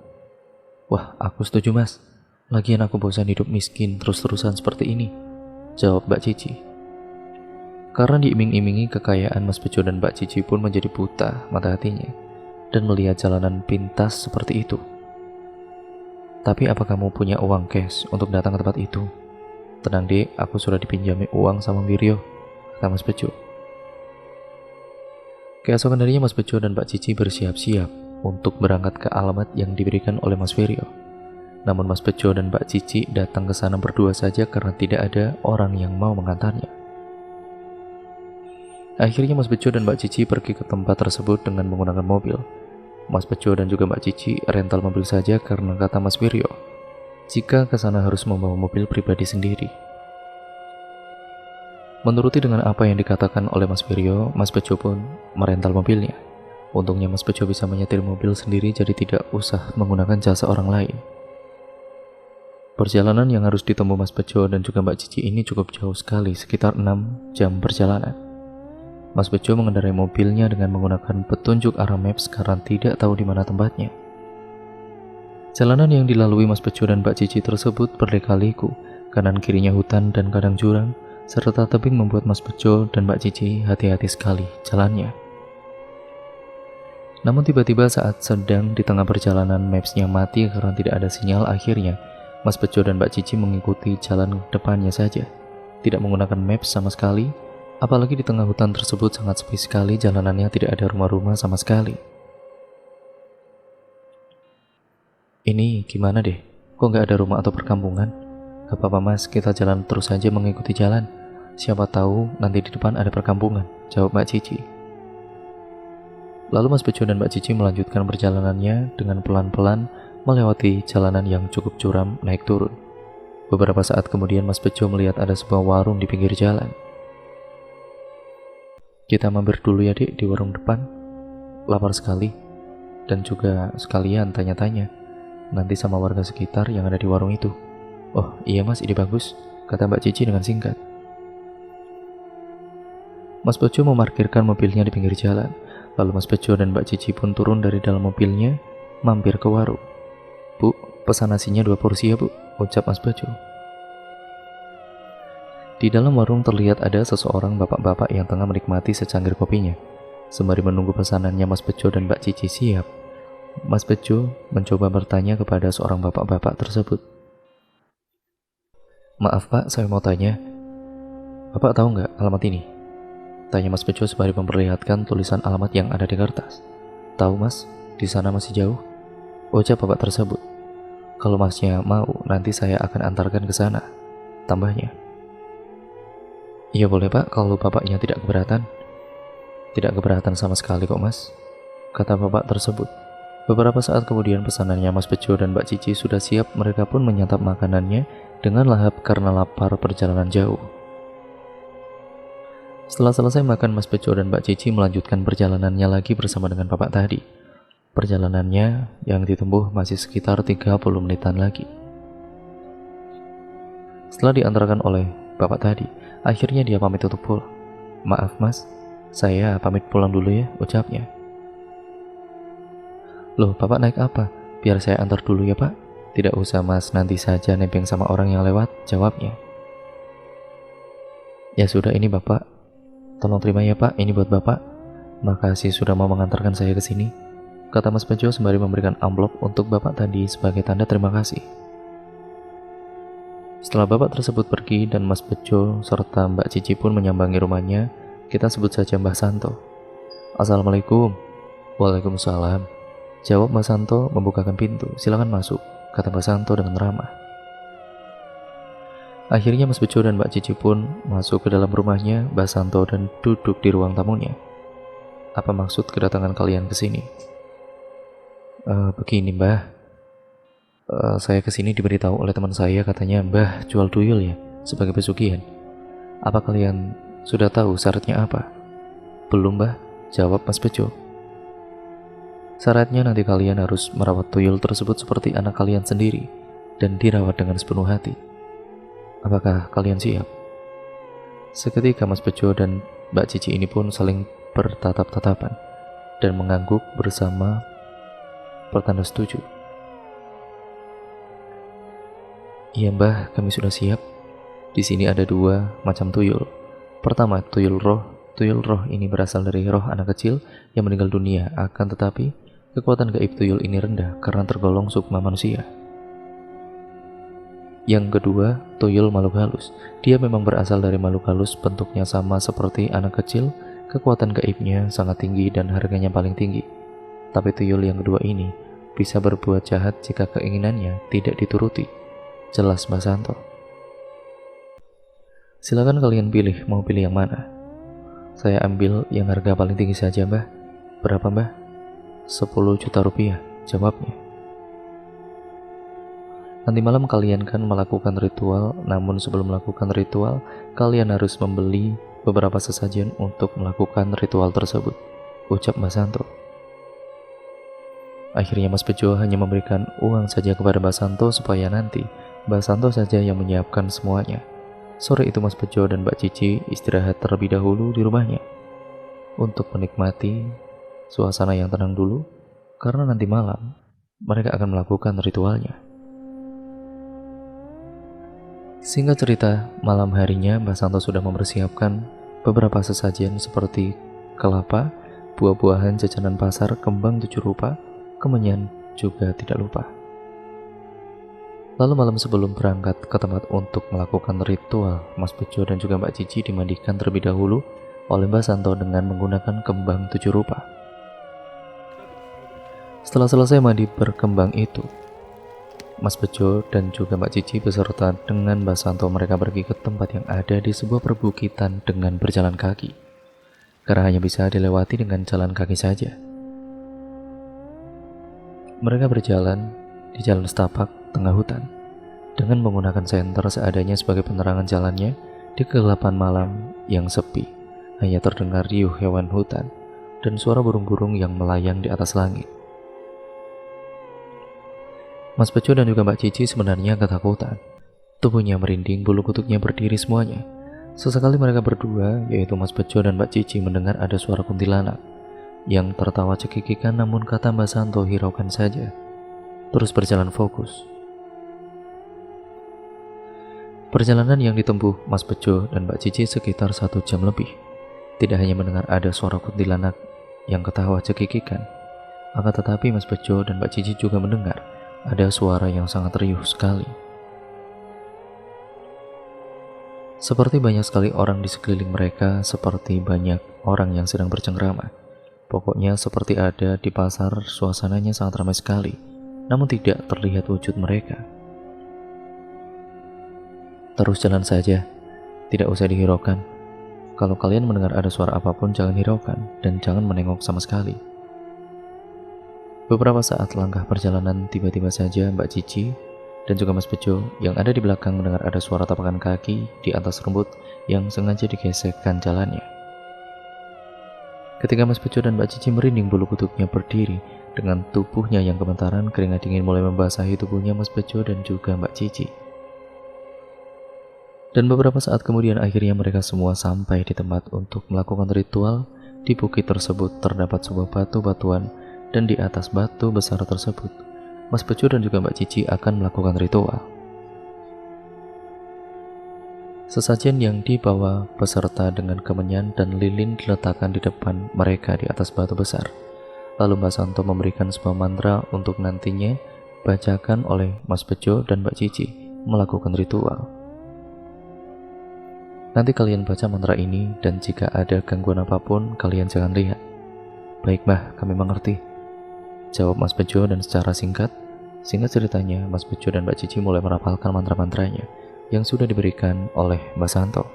Wah, aku setuju, Mas. Lagian aku bosan hidup miskin terus-terusan seperti ini, jawab Mbak Cici. Karena diiming-imingi kekayaan, Mas Bejo dan Mbak Cici pun menjadi buta mata hatinya dan melihat jalanan pintas seperti itu. Tapi apa kamu punya uang cash untuk datang ke tempat itu? Tenang, Dek, aku sudah dipinjami uang sama Wiryo, kata Mas Bejo. Keesokan harinya Mas Bejo dan Mbak Cici bersiap-siap untuk berangkat ke alamat yang diberikan oleh Mas Wiryo. Namun Mas Bejo dan Mbak Cici datang ke sana berdua saja karena tidak ada orang yang mau mengantarnya. Akhirnya Mas Bejo dan Mbak Cici pergi ke tempat tersebut dengan menggunakan mobil. Mas Bejo dan juga Mbak Cici rental mobil saja karena kata Mas Wiryo, jika ke sana harus membawa mobil pribadi sendiri. Menuruti dengan apa yang dikatakan oleh Mas Wiryo, Mas Bejo pun merental mobilnya. Untungnya Mas Bejo bisa menyetir mobil sendiri jadi tidak usah menggunakan jasa orang lain. Perjalanan yang harus ditempuh Mas Bejo dan juga Mbak Cici ini cukup jauh sekali, sekitar 6 jam perjalanan. Mas Bejo mengendarai mobilnya dengan menggunakan petunjuk arah maps karena tidak tahu di mana tempatnya. Jalanan yang dilalui Mas Bejo dan Mbak Cici tersebut berliku-liku, kanan kirinya hutan dan kadang jurang, serta tebing membuat Mas Bejo dan Mbak Cici hati-hati sekali jalannya. Namun tiba-tiba saat sedang di tengah perjalanan mapsnya mati karena tidak ada sinyal. Akhirnya Mas Bejo dan Mbak Cici mengikuti jalan depannya saja, tidak menggunakan maps sama sekali. Apalagi di tengah hutan tersebut sangat sepi sekali, jalanannya tidak ada rumah-rumah sama sekali. Ini gimana deh, kok gak ada rumah atau perkampungan? Gak apa-apa Mas, kita jalan terus saja mengikuti jalan. Siapa tahu nanti di depan ada perkampungan, jawab Mbak Cici. Lalu Mas Bejo dan Mbak Cici melanjutkan perjalanannya dengan pelan-pelan melewati jalanan yang cukup curam naik turun. Beberapa saat kemudian Mas Bejo melihat ada sebuah warung di pinggir jalan. Kita mampir dulu ya Dik di warung depan. Lapar sekali. Dan juga sekalian tanya-tanya nanti sama warga sekitar yang ada di warung itu. Oh iya Mas, ide bagus, kata Mbak Cici dengan singkat. Mas Bejo memarkirkan mobilnya di pinggir jalan. Lalu Mas Bejo dan Mbak Cici pun turun dari dalam mobilnya, mampir ke warung. Bu, pesan nasinya 2 porsi ya Bu, ucap Mas Bejo. Di dalam warung terlihat ada seseorang bapak-bapak yang tengah menikmati secangkir kopinya. Sembari menunggu pesanannya Mas Bejo dan Mbak Cici siap, Mas Bejo mencoba bertanya kepada seorang bapak-bapak tersebut. Maaf Pak, saya mau tanya, Bapak tahu nggak alamat ini? Tanya Mas Bejo sembari memperlihatkan tulisan alamat yang ada di kertas. Tahu Mas, di sana masih jauh, ucap bapak tersebut. Kalau Masnya mau, nanti saya akan antarkan ke sana, tambahnya. Iya boleh Pak, kalau bapaknya tidak keberatan. Tidak keberatan sama sekali kok Mas, kata bapak tersebut. Beberapa saat kemudian pesanannya Mas Bejo dan Mbak Cici sudah siap. Mereka pun menyantap makanannya dengan lahap karena lapar perjalanan jauh. Setelah selesai makan, Mas Bejo dan Mbak Cici melanjutkan perjalanannya lagi bersama dengan bapak tadi. Perjalanannya yang ditempuh masih sekitar 30 menitan lagi. Setelah diantarkan oleh bapak tadi, akhirnya dia pamit untuk pulang. Maaf Mas, saya pamit pulang dulu ya, ucapnya. Loh, Bapak naik apa? Biar saya antar dulu ya Pak. Tidak usah Mas, nanti saja nebeng sama orang yang lewat, jawabnya. Ya sudah, ini Bapak. Tolong terima ya Pak, ini buat Bapak. Makasih sudah mau mengantarkan saya ke sini, kata Mas Bejo sembari memberikan amplop untuk Bapak tadi sebagai tanda terima kasih. Setelah bapak tersebut pergi dan Mas Bejo serta Mbak Cici pun menyambangi rumahnya, kita sebut saja Mbah Santo. Assalamualaikum. Waalaikumsalam, jawab Mbah Santo membukakan pintu. Silakan masuk, kata Mbah Santo dengan ramah. Akhirnya Mas Bejo dan Mbak Cici pun masuk ke dalam rumahnya Mbah Santo dan duduk di ruang tamunya. Apa maksud kedatangan kalian ke sini? Begini Mbah. Saya kesini diberitahu oleh teman saya, katanya Mbah jual tuyul ya, sebagai pesugihan. Apa kalian sudah tahu syaratnya apa? Belum Mbah, jawab Mas Bejo. Syaratnya nanti kalian harus merawat tuyul tersebut seperti anak kalian sendiri dan dirawat dengan sepenuh hati. Apakah kalian siap? Seketika Mas Bejo dan Mbak Cici ini pun saling bertatap-tatapan dan mengangguk bersama pertanda setuju. Iya Mbah, kami sudah siap. Di sini ada 2 macam tuyul. Pertama, tuyul roh. Tuyul roh ini berasal dari roh anak kecil yang meninggal dunia. Akan tetapi, kekuatan gaib tuyul ini rendah karena tergolong sukma manusia. Yang kedua, tuyul makhluk halus. Dia memang berasal dari makhluk halus, bentuknya sama seperti anak kecil. Kekuatan gaibnya sangat tinggi dan harganya paling tinggi. Tapi tuyul yang kedua ini bisa berbuat jahat jika keinginannya tidak dituruti. Jelas Mbah Santo. Silakan kalian pilih, mau pilih yang mana? Saya ambil yang harga paling tinggi saja Mbah. Berapa Mbah? 10 juta rupiah, jawabnya. Nanti malam kalian kan melakukan ritual, namun sebelum melakukan ritual, kalian harus membeli beberapa sesajen untuk melakukan ritual tersebut, ucap Mbah Santo. Akhirnya Mas Bejo hanya memberikan uang saja kepada Mbah Santo supaya nanti Mbah Santo saja yang menyiapkan semuanya. Sore itu Mas Bejo dan Mbak Cici istirahat terlebih dahulu di rumahnya untuk menikmati suasana yang tenang dulu, karena nanti malam mereka akan melakukan ritualnya. Singkat cerita, malam harinya Mbah Santo sudah mempersiapkan beberapa sesajen seperti kelapa, buah-buahan, jajanan pasar, kembang 7 rupa, kemenyan juga tidak lupa. Lalu malam sebelum berangkat ke tempat untuk melakukan ritual, Mas Bejo dan juga Mbak Cici dimandikan terlebih dahulu oleh Mbah Santo dengan menggunakan kembang 7 rupa. Setelah selesai mandi berkembang itu, Mas Bejo dan juga Mbak Cici beserta dengan Mbah Santo mereka pergi ke tempat yang ada di sebuah perbukitan dengan berjalan kaki, karena hanya bisa dilewati dengan jalan kaki saja. Mereka berjalan di jalan setapak tengah hutan. dengan menggunakan senter seadanya sebagai penerangan jalannya di kegelapan malam yang sepi. Hanya terdengar riuh hewan hutan dan suara burung-burung yang melayang di atas langit. Mas Bejo dan juga Mbak Cici sebenarnya ketakutan. Tubuhnya merinding, bulu kuduknya berdiri semuanya. Sesekali mereka berdua, yaitu Mas Bejo dan Mbak Cici, mendengar ada suara kuntilanak yang tertawa cekikikan, namun kata Mbak Santo hiraukan saja. Terus berjalan fokus. Perjalanan yang ditempuh Mas Bejo dan Mbak Cici sekitar 1 jam lebih. Tidak hanya mendengar ada suara kuntilanak yang ketawa cekikikan, akan tetapi Mas Bejo dan Mbak Cici juga mendengar ada suara yang sangat riuh sekali. Seperti banyak sekali orang di sekeliling mereka, seperti banyak orang yang sedang bercengkrama. Pokoknya seperti ada di pasar, suasananya sangat ramai sekali, namun tidak terlihat wujud mereka. Terus jalan saja, tidak usah dihiraukan. Kalau kalian mendengar ada suara apapun, jangan hiraukan dan jangan menengok sama sekali. Beberapa saat langkah perjalanan, tiba-tiba saja Mbak Cici dan juga Mas Bejo yang ada di belakang mendengar ada suara tapakan kaki di atas rumput yang sengaja digesekkan jalannya. Ketika Mas Bejo dan Mbak Cici merinding, bulu kuduknya berdiri dengan tubuhnya yang gemetaran, keringat dingin mulai membasahi tubuhnya Mas Bejo dan juga Mbak Cici. Dan beberapa saat kemudian akhirnya mereka semua sampai di tempat untuk melakukan ritual. Di bukit tersebut terdapat sebuah batu-batuan dan di atas batu besar tersebut Mas Bejo dan juga Mbak Cici akan melakukan ritual. Sesajen yang dibawa peserta dengan kemenyan dan lilin diletakkan di depan mereka di atas batu besar. Lalu Mbak Santo memberikan sebuah mantra untuk nantinya bacakan oleh Mas Bejo dan Mbak Cici melakukan ritual. Nanti kalian baca mantra ini dan jika ada gangguan apapun kalian jangan lihat. Baik Mbah, kami mengerti, jawab Mas Bejo, dan secara singkat ceritanya Mas Bejo dan Mbak Cici mulai merapalkan mantra-mantranya yang sudah diberikan oleh Mbak Santo.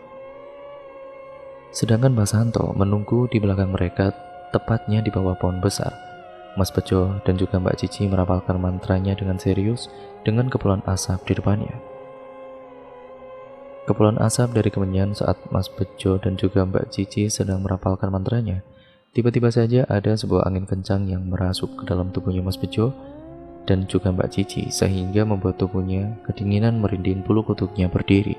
Sedangkan Mbak Santo menunggu di belakang mereka, tepatnya di bawah pohon besar. Mas Bejo dan juga Mbak Cici merapalkan mantranya dengan serius dengan kepulan asap di depannya. Kepulan asap dari kemenyan saat Mas Bejo dan juga Mbak Cici sedang merapalkan mantranya. Tiba-tiba saja ada sebuah angin kencang yang merasuk ke dalam tubuhnya Mas Bejo dan juga Mbak Cici sehingga membuat tubuhnya kedinginan, merinding, bulu kuduknya berdiri.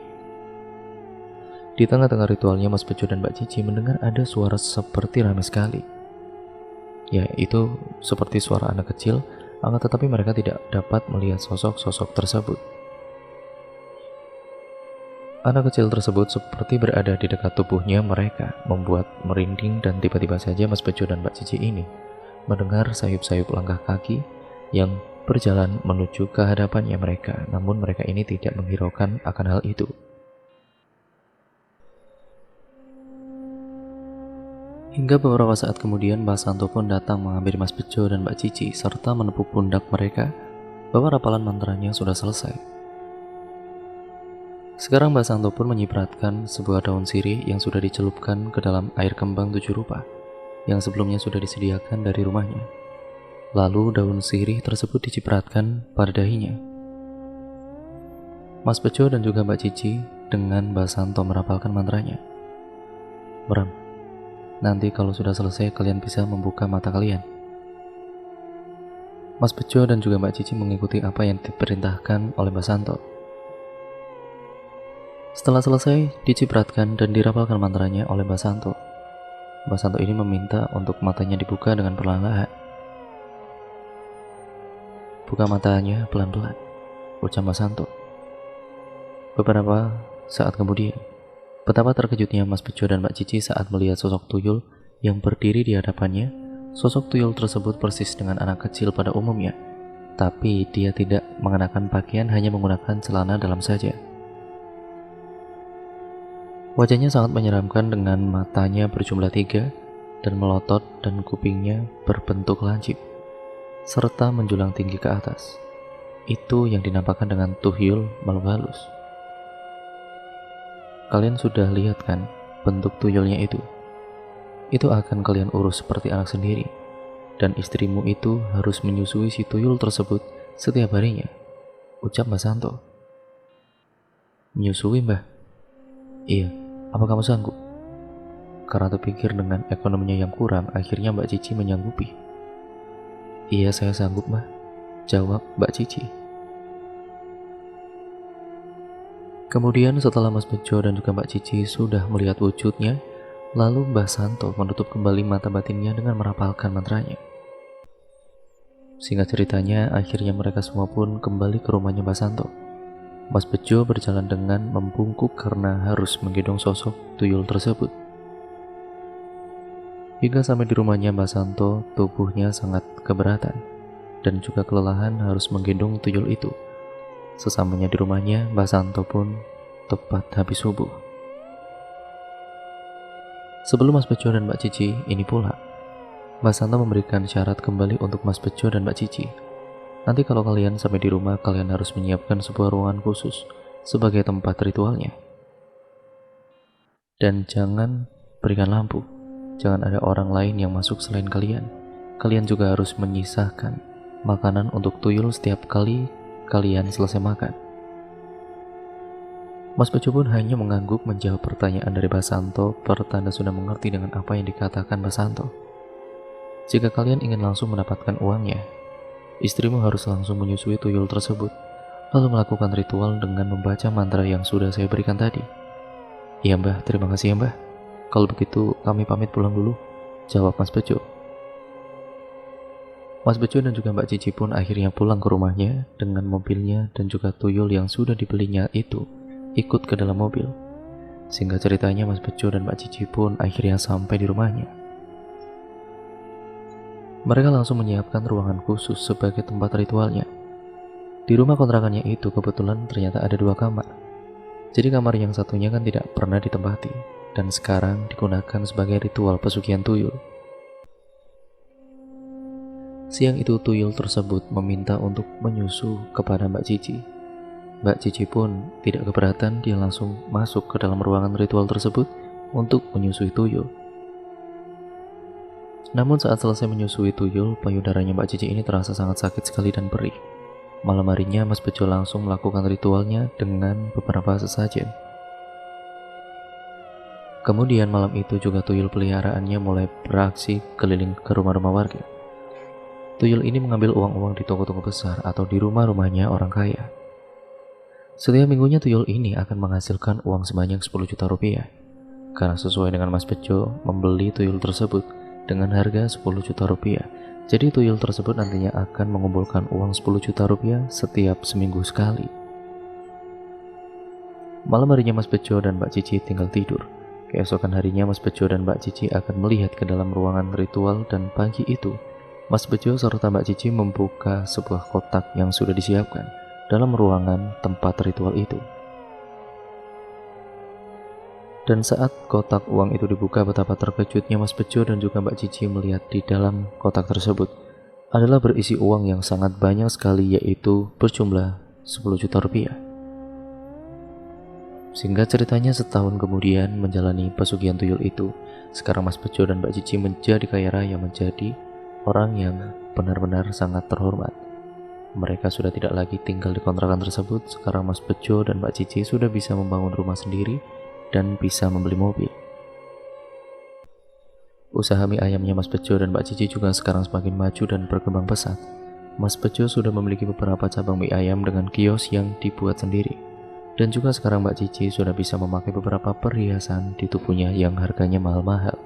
Di tengah-tengah ritualnya Mas Bejo dan Mbak Cici mendengar ada suara seperti ramai sekali. Ya, itu seperti suara anak kecil, akan tetapi mereka tidak dapat melihat sosok-sosok tersebut. Anak kecil tersebut seperti berada di dekat tubuhnya mereka, membuat merinding, dan tiba-tiba saja Mas Bejo dan Mbak Cici ini mendengar sayup-sayup langkah kaki yang berjalan menuju ke hadapannya mereka, namun mereka ini tidak menghiraukan akan hal itu. Hingga beberapa saat kemudian Mbak Santo pun datang menghampiri Mas Bejo dan Mbak Cici serta menepuk pundak mereka bahwa rapalan mantranya sudah selesai. Sekarang Mbak Santo pun menyipratkan sebuah daun sirih yang sudah dicelupkan ke dalam air kembang 7 rupa yang sebelumnya sudah disediakan dari rumahnya. Lalu daun sirih tersebut dicipratkan pada dahinya. Mas Bejo dan juga Mbak Cici dengan Mbak Santo merapalkan mantranya. Merem, nanti kalau sudah selesai kalian bisa membuka mata kalian. Mas Bejo dan juga Mbak Cici mengikuti apa yang diperintahkan oleh Mbak Santo. Setelah selesai dicipratkan dan dirapalkan mantranya oleh Mbak Santo, Mbak Santo ini meminta untuk matanya dibuka dengan perlahan-lahan. Buka matanya pelan-pelan, ucap Mbak Santo. Beberapa saat kemudian, betapa terkejutnya Mas Bejo dan Mbak Cici saat melihat sosok tuyul yang berdiri di hadapannya. Sosok tuyul tersebut persis dengan anak kecil pada umumnya, tapi dia tidak mengenakan pakaian, hanya menggunakan celana dalam saja. Wajahnya sangat menyeramkan dengan matanya berjumlah 3 dan melotot dan kupingnya berbentuk lancip serta menjulang tinggi ke atas. Itu yang dinampakkan dengan tuyul makhluk halus. Kalian sudah lihat kan bentuk tuyulnya itu? Itu akan kalian urus seperti anak sendiri, dan istrimu itu harus menyusui si tuyul tersebut setiap harinya, ucap Mbak Santo. Menyusui, Mbah? Iya. Apa kamu sanggup? Karena terpikir dengan ekonominya yang kurang, akhirnya Mbak Cici menyanggupi. Iya, saya sanggup, Mbah, jawab Mbak Cici. Kemudian setelah Mas Bejo dan juga Mbak Cici sudah melihat wujudnya, lalu Mbah Santo menutup kembali mata batinnya dengan merapalkan mantranya. Singkat ceritanya, akhirnya mereka semua pun kembali ke rumahnya Mbah Santo. Mas Bejo berjalan dengan membungkuk karena harus menggendong sosok tuyul tersebut. Hingga sampai di rumahnya Mbah Santo, tubuhnya sangat keberatan dan juga kelelahan harus menggendong tuyul itu. Sesampainya di rumahnya, Mbah Santo pun tepat habis subuh. Sebelum Mas Bejo dan Mbak Cici ini pulang, Mbah Santo memberikan syarat kembali untuk Mas Bejo dan Mbak Cici. Nanti kalau kalian sampai di rumah, kalian harus menyiapkan sebuah ruangan khusus sebagai tempat ritualnya. Dan jangan berikan lampu. Jangan ada orang lain yang masuk selain kalian. Kalian juga harus menyisahkan makanan untuk tuyul setiap kali kalian selesai makan. Mas Bejo pun hanya mengangguk menjawab pertanyaan dari Mbah Santo, pertanda sudah mengerti dengan apa yang dikatakan Mbah Santo. Jika kalian ingin langsung mendapatkan uangnya, istrimu harus langsung menyusui tuyul tersebut, lalu melakukan ritual dengan membaca mantra yang sudah saya berikan tadi. Iya, Mbah, terima kasih ya, Mbah. Kalau begitu kami pamit pulang dulu, jawab Mas Bejo. Mas Bejo dan juga Mbak Cici pun akhirnya pulang ke rumahnya dengan mobilnya dan juga tuyul yang sudah dibelinya itu ikut ke dalam mobil. Singkat ceritanya, Mas Bejo dan Mbak Cici pun akhirnya sampai di rumahnya. Mereka langsung menyiapkan ruangan khusus sebagai tempat ritualnya. Di rumah kontrakannya itu kebetulan ternyata ada 2 kamar. Jadi kamar yang satunya kan tidak pernah ditempati dan sekarang digunakan sebagai ritual pesugihan tuyul. Siang itu tuyul tersebut meminta untuk menyusu kepada Mbak Cici. Mbak Cici pun tidak keberatan, dia langsung masuk ke dalam ruangan ritual tersebut untuk menyusui tuyul. Namun saat selesai menyusui tuyul, payudaranya Mbak Cici ini terasa sangat sakit sekali dan perih. Malam harinya Mas Bejo langsung melakukan ritualnya dengan beberapa sesajen. Kemudian malam itu juga tuyul peliharaannya mulai beraksi keliling ke rumah-rumah warga. Tuyul ini mengambil uang-uang di toko-toko besar atau di rumah-rumahnya orang kaya. Setiap minggunya tuyul ini akan menghasilkan uang sebanyak 10 juta rupiah. Karena sesuai dengan Mas Bejo membeli tuyul tersebut dengan harga 10 juta rupiah. Jadi tuyul tersebut nantinya akan mengumpulkan uang 10 juta rupiah setiap seminggu sekali. Malam harinya Mas Bejo dan Mbak Cici tinggal tidur. Keesokan harinya Mas Bejo dan Mbak Cici akan melihat ke dalam ruangan ritual dan pagi itu Mas Bejo serta Mbak Cici membuka sebuah kotak yang sudah disiapkan dalam ruangan tempat ritual itu. Dan saat kotak uang itu dibuka, betapa terkejutnya Mas Bejo dan juga Mbak Cici melihat di dalam kotak tersebut adalah berisi uang yang sangat banyak sekali, yaitu berjumlah 10 juta rupiah. Singkat ceritanya, setahun kemudian menjalani pesugihan tuyul itu, sekarang Mas Bejo dan Mbak Cici menjadi kaya raya, menjadi orang yang benar-benar sangat terhormat. Mereka sudah tidak lagi tinggal di kontrakan tersebut. Sekarang Mas Bejo dan Mbak Cici sudah bisa membangun rumah sendiri dan bisa membeli mobil. Usaha mie ayamnya Mas Bejo dan Mbak Cici juga sekarang semakin maju dan berkembang pesat. Mas Bejo sudah memiliki beberapa cabang mie ayam dengan kios yang dibuat sendiri. Dan juga sekarang Mbak Cici sudah bisa memakai beberapa perhiasan di tubuhnya yang harganya mahal-mahal.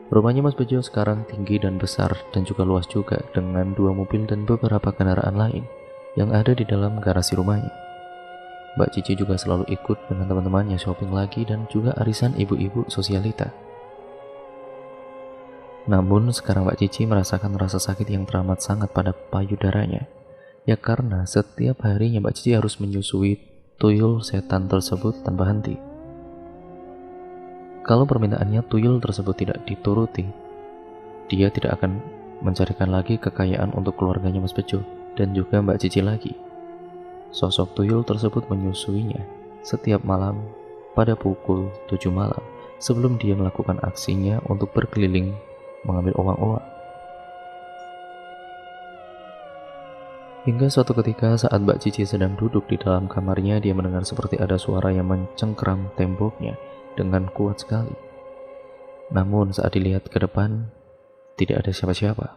Rumahnya Mas Bejo sekarang tinggi dan besar dan juga luas juga, dengan 2 mobil dan beberapa kendaraan lain yang ada di dalam garasi rumahnya. Mbak Cici juga selalu ikut dengan teman-temannya shopping lagi dan juga arisan ibu-ibu sosialita. Namun sekarang Mbak Cici merasakan rasa sakit yang teramat sangat pada payudaranya. Ya karena setiap harinya Mbak Cici harus menyusui tuyul setan tersebut tanpa henti. Kalau permintaannya tuyul tersebut tidak dituruti, dia tidak akan mencarikan lagi kekayaan untuk keluarganya Mas Bejo dan juga Mbak Cici lagi. Sosok tuyul tersebut menyusuinya setiap malam pada pukul 7 malam sebelum dia melakukan aksinya untuk berkeliling mengambil uang-uang. Hingga suatu ketika saat Mbak Cici sedang duduk di dalam kamarnya, dia mendengar seperti ada suara yang mencengkeram temboknya dengan kuat sekali. Namun saat dilihat ke depan, tidak ada siapa-siapa.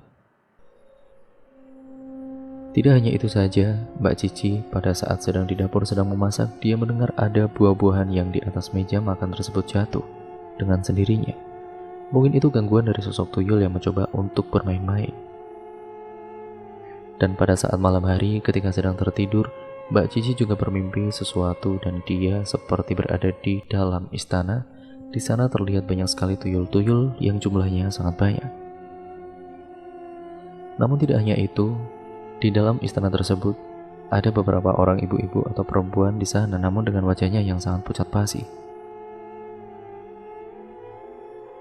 Tidak hanya itu saja, Mbak Cici pada saat sedang di dapur sedang memasak, dia mendengar ada buah-buahan yang di atas meja makan tersebut jatuh dengan sendirinya. Mungkin itu gangguan dari sosok tuyul yang mencoba untuk bermain-main. Dan pada saat malam hari ketika sedang tertidur, Mbak Cici juga bermimpi sesuatu dan dia seperti berada di dalam istana. Di sana terlihat banyak sekali tuyul-tuyul yang jumlahnya sangat banyak. Namun tidak hanya itu, di dalam istana tersebut ada beberapa orang ibu-ibu atau perempuan di sana, namun dengan wajahnya yang sangat pucat pasi.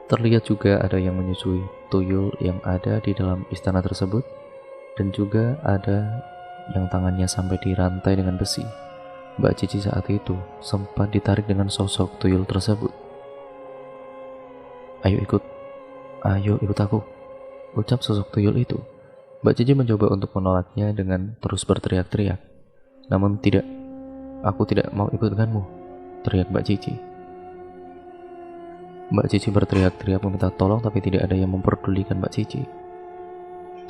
Terlihat juga ada yang menyusui tuyul yang ada di dalam istana tersebut, dan juga ada yang tangannya sampai dirantai dengan besi. Mbak Cici saat itu sempat ditarik dengan sosok tuyul tersebut. Ayo ikut aku," ucap sosok tuyul itu. Mbak Cici mencoba untuk menolaknya dengan terus berteriak-teriak. "Namun tidak, aku tidak mau ikut denganmu," teriak Mbak Cici. Mbak Cici berteriak-teriak meminta tolong, tapi tidak ada yang memperdulikan Mbak Cici.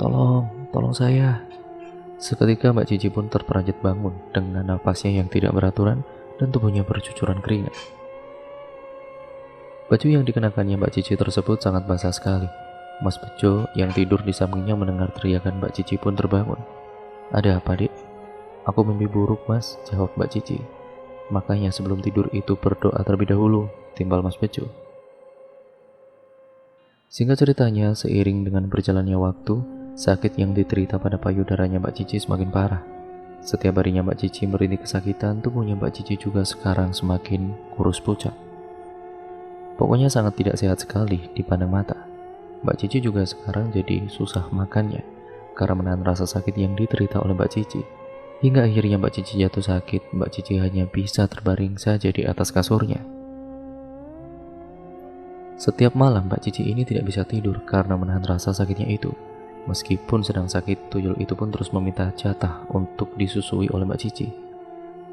Tolong saya." Seketika Mbak Cici pun terperanjat bangun dengan nafasnya yang tidak beraturan dan tubuhnya bercucuran keringat. Baju yang dikenakannya Mbak Cici tersebut sangat basah sekali. Mas Bejo yang tidur di sampingnya mendengar teriakan Mbak Cici pun terbangun. "Ada apa, Dek?" "Aku mimpi buruk, Mas," jawab Mbak Cici. "Makanya sebelum tidur itu berdoa terlebih dahulu," timbal Mas Bejo. Singkat ceritanya, seiring dengan berjalannya waktu, sakit yang diterita pada payudaranya Mbak Cici semakin parah. Setiap harinya Mbak Cici merintih kesakitan, tubuhnya Mbak Cici juga sekarang semakin kurus pucat. Pokoknya sangat tidak sehat sekali dipandang mata. Mbak Cici juga sekarang jadi susah makannya karena menahan rasa sakit yang diterita oleh Mbak Cici. Hingga akhirnya Mbak Cici jatuh sakit, Mbak Cici hanya bisa terbaring saja di atas kasurnya. Setiap malam Mbak Cici ini tidak bisa tidur karena menahan rasa sakitnya itu. Meskipun sedang sakit, tuyul itu pun terus meminta jatah untuk disusui oleh Mbak Cici.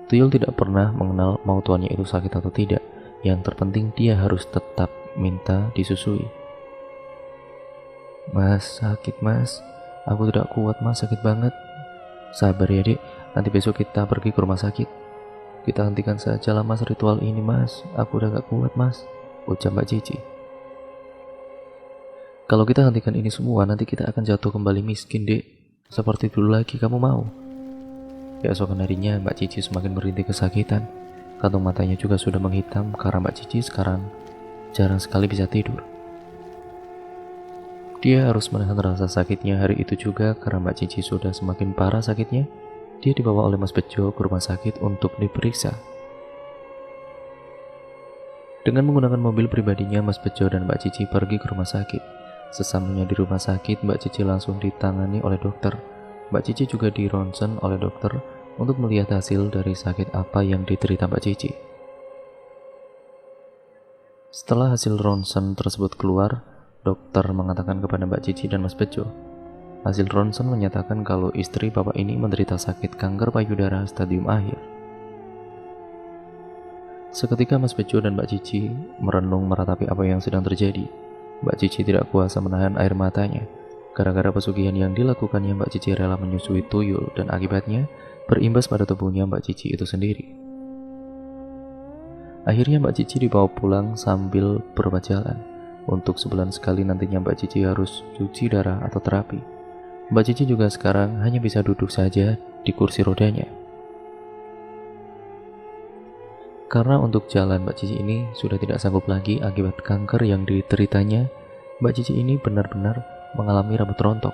Tuyul tidak pernah mengenal mau tuannya itu sakit atau tidak. Yang terpenting dia harus tetap minta disusui. "Mas, sakit mas, aku tidak kuat mas, sakit banget." "Sabar ya Dek, nanti besok kita pergi ke rumah sakit. Kita hentikan saja lah mas ritual ini mas, aku udah gak kuat mas," ucap Mbak Cici. "Kalau kita hentikan ini semua, nanti kita akan jatuh kembali miskin Dek, seperti dulu lagi, kamu mau?" Keesokan harinya Mbak Cici semakin merintih kesakitan. Kantung matanya juga sudah menghitam karena Mbak Cici sekarang jarang sekali bisa tidur. Dia harus menahan rasa sakitnya hari itu juga karena Mbak Cici sudah semakin parah sakitnya. Dia dibawa oleh Mas Bejo ke rumah sakit untuk diperiksa. Dengan menggunakan mobil pribadinya, Mas Bejo dan Mbak Cici pergi ke rumah sakit. Sesampainya di rumah sakit, Mbak Cici langsung ditangani oleh dokter. Mbak Cici juga di ronsen oleh dokter untuk melihat hasil dari sakit apa yang diterita Mbak Cici. Setelah hasil ronsen tersebut keluar, dokter mengatakan kepada Mbak Cici dan Mas Bejo, hasil ronsen menyatakan kalau istri bapak ini menderita sakit kanker payudara stadium akhir. Seketika Mas Bejo dan Mbak Cici merenung meratapi apa yang sedang terjadi. Mbak Cici tidak kuasa menahan air matanya. Gara-gara pesugihan yang dilakukannya, Mbak Cici rela menyusui tuyul dan akibatnya berimbas pada tubuhnya Mbak Cici itu sendiri. Akhirnya Mbak Cici dibawa pulang sambil berobat jalan. Untuk sebulan sekali nantinya Mbak Cici harus cuci darah atau terapi. Mbak Cici juga sekarang hanya bisa duduk saja di kursi rodanya. Karena untuk jalan Mbak Cici ini sudah tidak sanggup lagi akibat kanker yang diteritanya, Mbak Cici ini benar-benar mengalami rambut rontok.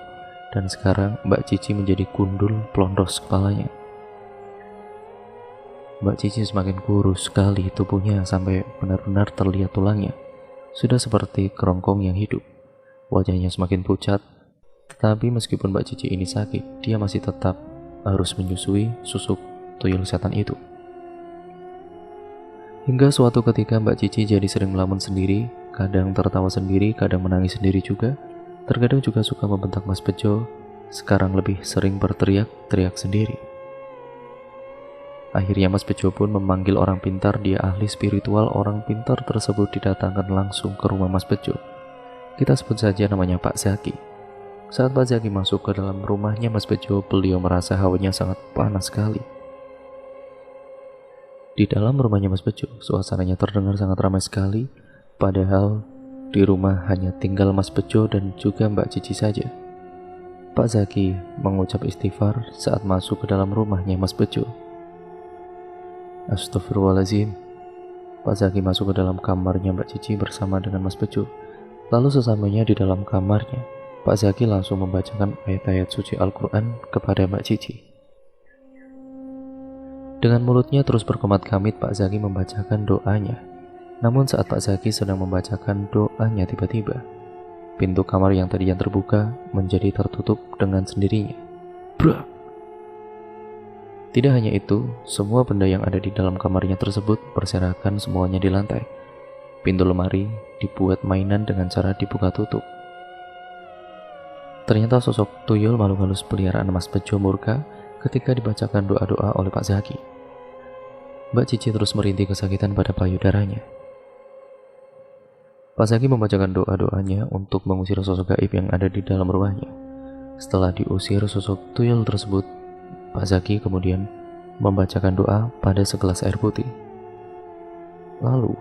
Dan sekarang Mbak Cici menjadi gundul pelondos kepalanya. Mbak Cici semakin kurus sekali tubuhnya sampai benar-benar terlihat tulangnya. Sudah seperti kerongkong yang hidup. Wajahnya semakin pucat. Tetapi meskipun Mbak Cici ini sakit, dia masih tetap harus menyusui susuk tuyul setan itu. Hingga suatu ketika Mbak Cici jadi sering melamun sendiri, kadang tertawa sendiri, kadang menangis sendiri juga. Terkadang juga suka membentak Mas Bejo sekarang lebih sering berteriak-teriak sendiri. Akhirnya Mas Bejo pun memanggil orang pintar. Dia ahli spiritual. Orang pintar tersebut didatangkan langsung ke rumah Mas Bejo. Kita sebut saja namanya Pak Zaki. Saat Pak Zaki masuk ke dalam rumahnya Mas Bejo, beliau merasa hawanya sangat panas sekali. Di dalam rumahnya Mas Bejo, suasananya terdengar sangat ramai sekali, padahal di rumah hanya tinggal Mas Bejo dan juga Mbak Cici saja. Pak Zaki mengucap istighfar saat masuk ke dalam rumahnya Mas Bejo. Astagfirullahaladzim. Pak Zaki masuk ke dalam kamarnya Mbak Cici bersama dengan Mas Bejo. Lalu sesamanya di dalam kamarnya, Pak Zaki langsung membacakan ayat-ayat suci Al-Quran kepada Mbak Cici. Dengan mulutnya terus berkomat-kamit, Pak Zaki membacakan doanya. Namun saat Pak Zaki sedang membacakan doanya, tiba-tiba pintu kamar yang tadinya terbuka menjadi tertutup dengan sendirinya. Brak! Tidak hanya itu, semua benda yang ada di dalam kamarnya tersebut berserakan semuanya di lantai. Pintu lemari dibuat mainan dengan cara dibuka tutup. Ternyata sosok tuyul makhluk halus peliharaan Mas Bejo murka ketika dibacakan doa-doa oleh Pak Zaki. Mbak Cici terus merintih kesakitan pada payudaranya. Pak Zaki membacakan doa-doanya untuk mengusir sosok gaib yang ada di dalam rumahnya. Setelah diusir sosok tuyul tersebut, Pak Zaki kemudian membacakan doa pada segelas air putih. Lalu,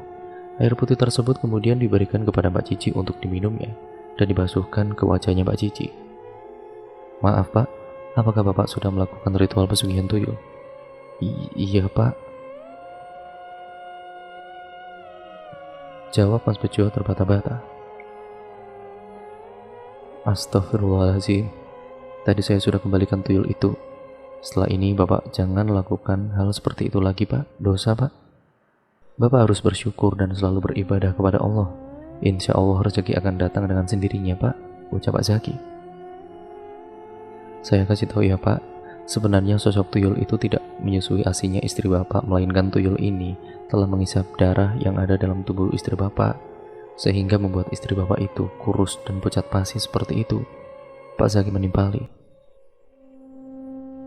air putih tersebut kemudian diberikan kepada Mbak Cici untuk diminumnya dan dibasuhkan ke wajahnya Mbak Cici. Maaf Pak, apakah Bapak sudah melakukan ritual pesugihan tuyul? Iya Pak, jawab Mas Bejo terbata-bata. Astagfirullahaladzim, tadi saya sudah kembalikan tuyul itu. Setelah ini Bapak jangan lakukan hal seperti itu lagi Pak, dosa Pak. Bapak harus bersyukur dan selalu beribadah kepada Allah. Insya Allah rezeki akan datang dengan sendirinya Pak, ucap Pak Zaki. Saya kasih tahu ya Pak, sebenarnya sosok tuyul itu tidak menyusui asinya istri Bapak, melainkan tuyul ini telah menghisap darah yang ada dalam tubuh istri Bapak, sehingga membuat istri Bapak itu kurus dan pucat pasi seperti itu, Pak Zaki menimpali.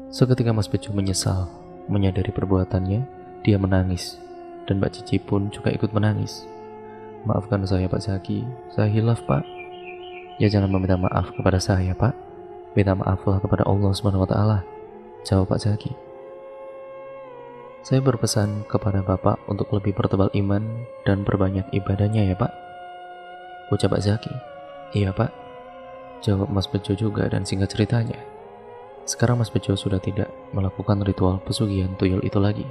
Seketika Mas Bejo menyesal menyadari perbuatannya. Dia menangis, dan Mbak Cici pun juga ikut menangis. Maafkan saya Pak Zaki, saya hilaf Pak. Ya jangan meminta maaf kepada saya Pak, minta maaflah kepada Allah SWT, jawab Pak Zaki. Saya berpesan kepada Bapak untuk lebih pertebal iman dan perbanyak ibadahnya ya Pak, ucap Pak Zaki. Iya Pak, jawab Mas Bejo juga, dan singkat ceritanya, sekarang Mas Bejo sudah tidak melakukan ritual pesugihan tuyul itu lagi.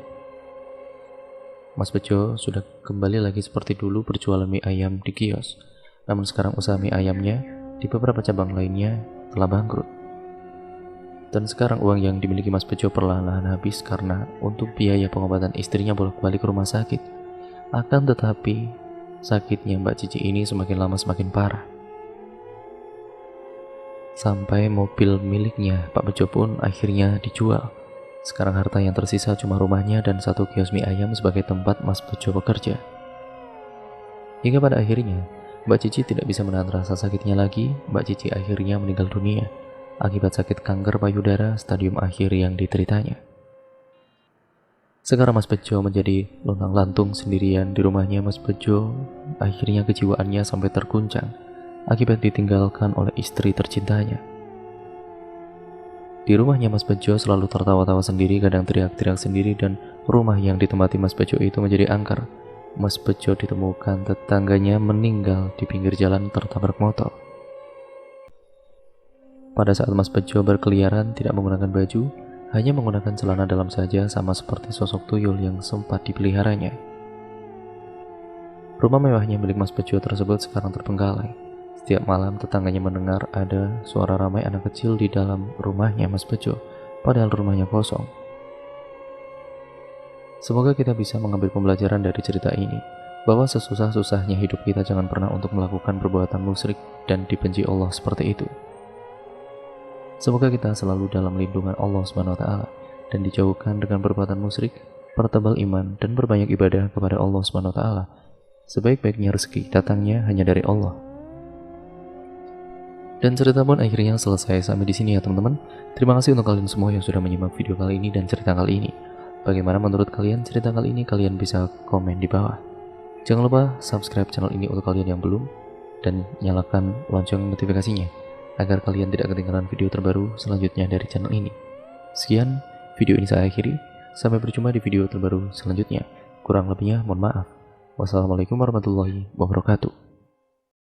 Mas Bejo sudah kembali lagi seperti dulu berjualan mie ayam di kios. Namun sekarang usaha mie ayamnya di beberapa cabang lainnya telah bangkrut. Dan sekarang uang yang dimiliki Mas Bejo perlahan-lahan habis karena untuk biaya pengobatan istrinya bolak-balik ke rumah sakit. Akan tetapi sakitnya Mbak Cici ini semakin lama semakin parah. Sampai mobil miliknya Pak Bejo pun akhirnya dijual. Sekarang harta yang tersisa cuma rumahnya dan satu kios mie ayam sebagai tempat Mas Bejo bekerja. Hingga pada akhirnya, Mbak Cici tidak bisa menahan rasa sakitnya lagi. Mbak Cici akhirnya meninggal dunia akibat sakit kanker payudara stadium akhir yang diteritanya. Sekarang Mas Bejo menjadi lontang-lantung sendirian di rumahnya. Mas Bejo akhirnya kejiwaannya sampai terguncang akibat ditinggalkan oleh istri tercintanya. Di rumahnya Mas Bejo selalu tertawa-tawa sendiri, kadang teriak-teriak sendiri, dan rumah yang ditempati Mas Bejo itu menjadi angker. Mas Bejo ditemukan tetangganya meninggal di pinggir jalan tertabrak motor. Pada saat Mas Bejo berkeliaran tidak menggunakan baju, hanya menggunakan celana dalam saja, sama seperti sosok tuyul yang sempat dipeliharanya. Rumah mewahnya milik Mas Bejo tersebut sekarang terbengkalai. Setiap malam tetangganya mendengar ada suara ramai anak kecil di dalam rumahnya Mas Bejo, padahal rumahnya kosong. Semoga kita bisa mengambil pembelajaran dari cerita ini, bahwa sesusah-susahnya hidup kita jangan pernah untuk melakukan perbuatan musyrik dan dibenci Allah seperti itu. Semoga kita selalu dalam lindungan Allah SWT dan dijauhkan dengan perbuatan musyrik, pertebal iman, dan berbanyak ibadah kepada Allah SWT. Sebaik-baiknya rezeki datangnya hanya dari Allah. Dan cerita pun akhirnya selesai sampai di sini ya teman-teman. Terima kasih untuk kalian semua yang sudah menyimak video kali ini dan cerita kali ini. Bagaimana menurut kalian cerita kali ini? Kalian bisa komen di bawah. Jangan lupa subscribe channel ini untuk kalian yang belum, dan nyalakan lonceng notifikasinya agar kalian tidak ketinggalan video terbaru selanjutnya dari channel ini. Sekian video ini saya akhiri. Sampai berjumpa di video terbaru selanjutnya. Kurang lebihnya mohon maaf. Wassalamualaikum warahmatullahi wabarakatuh.